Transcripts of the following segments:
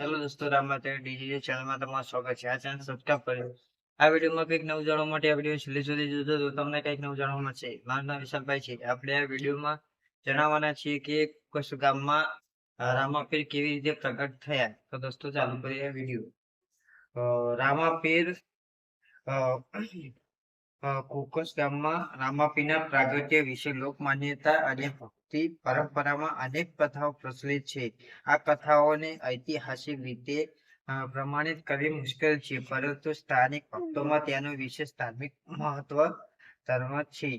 Hello દોસ્તો, રામમાતા digital ચેનલમાં તમારું સ્વાગત છે. આ ચેનલ સબસ્ક્રાઇબ કર્યો. આ વિડીયોમાં કંઈક નવું જાણવા માટે આ વિડીયો છેલ્લે સુધી જોજો તો તમને કંઈક નવું જાણવા મળશે. મારું નામ વિશાલભાઈ છે. આપણે આ વિડીયોમાં જણાવવાના છીએ કે કચ્છ ગામમાં રામાપીર કેવી રીતે પ્રગટ થયા. તો દોસ્તો ચાલુ કરીએ વિડીયો. રામાપીર કોકસ ગામમાં રામાપીરના પ્રાગટ્ય વિશે લોકમાન્યતા અને ભક્તિ પરંપરામાં અનેક કથાઓ પ્રચલિત છે. આ કથાઓને ઐતિહાસિક રીતે પ્રમાણિત કરવી મુશ્કેલ છે, પરંતુ સ્થાનિક ભક્તોમાં તેનું વિશેષ ધાર્મિક મહત્વ ધર્મ છે.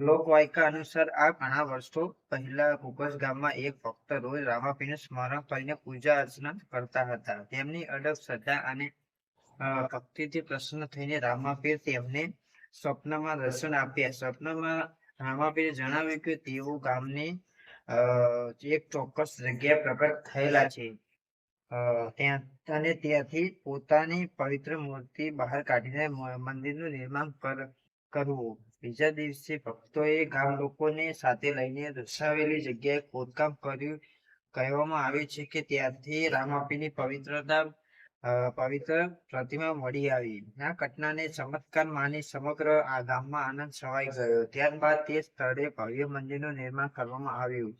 લોકવાયકા અનુસાર આ ઘણા વર્ષો પહેલા કોકસ ગામમાં એક ભક્ત રોજ રામાપીરનું સ્મરણ કરીને પૂજા અર્ચના કરતા હતા. તેમની અડગ શ્રદ્ધા અને ભક્તિથી પ્રસન્ન થઈને રામાપીર તેમને સ્વપ્નમાં દર્શન આપ્યા. સ્વપ્નમાં રામાપીરે જણાવ્યું કે તેઓ ગામની એક ચોક્કસ જગ્યાએ પ્રગટ થયેલા છે. ત્યાંથી પોતાની પવિત્ર મૂર્તિ બહાર કાઢીને મંદિરનું નિર્માણ કરવું. બીજા દિવસે ભક્તોએ ગામ લોકોને સાથે લઈને દર્શાવેલી જગ્યાએ ખોદકામ કર્યું. કહેવામાં આવે છે કે ત્યાંથી રામાપીરની પવિત્ર પ્રતિમા મળી આવી. આ ઘટનાને ચમત્કાર માની સમગ્ર આ ગામમાં આનંદ છવાઈ ગયો. ત્યારબાદ તે સ્થળે ભવ્ય મંદિરનું નિર્માણ કરવામાં આવ્યું.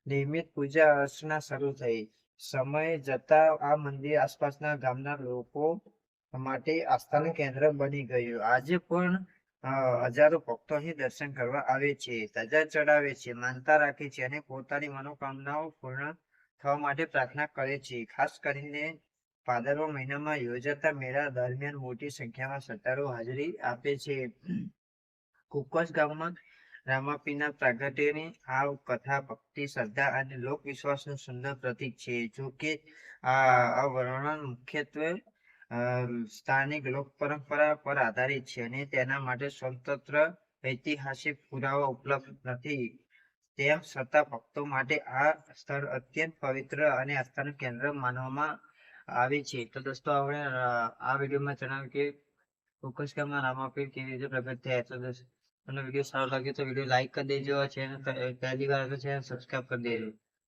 નિયમિત પૂજા અર્ચના શરૂ થઈ. સમય જતા આ મંદિર આસપાસના ગામના લોકો માટે આસ્થાનું કેન્દ્ર બની ગયું. આજે પણ હજારો ભક્તો અહીં દર્શન કરવા આવે છે, ધજા ચડાવે છે, માનતા રાખે છે અને પોતાની મનોકામનાઓ પૂર્ણ થવા માટે પ્રાર્થના કરે છે. ખાસ કરીને ભાદરવા મહિનામાં યોજાતા મેળા દરમિયાન મોટી સંખ્યામાં શ્રદ્ધાળુઓ હાજરી આપે છે. કોકસ ગામમાં રામાપીરના પ્રાગટ્યની આ કથા ભક્તિ, શ્રદ્ધા અને લોકવિશ્વાસનું સુંદર પ્રતીક છે. જો કે આ વર્ણન મુખ્યત્વે સ્થાનિક લોક પરંપરા પર આધારિત છે અને તેના માટે સ્વતંત્ર ઐતિહાસિક પુરાવા ઉપલબ્ધ નથી. તેમ છતાં ભક્તો માટે આ સ્થળ અત્યંત પવિત્ર અને આસ્થાનું કેન્દ્ર માનવામાં આવે છે. તો દોસ્તો, આપણે આ વિડીયોમાં જણાવ્યું કે કોકસ ગામમાં રામાપીર કેવી રીતે પ્રગટ થયા. તો તમને વિડીયો સારો લાગે તો વિડીયો લાઈક કરી દેજો. ચેનલ પહેલી વાર તો ચેનલ સબસ્ક્રાઈબ કરી દેજો.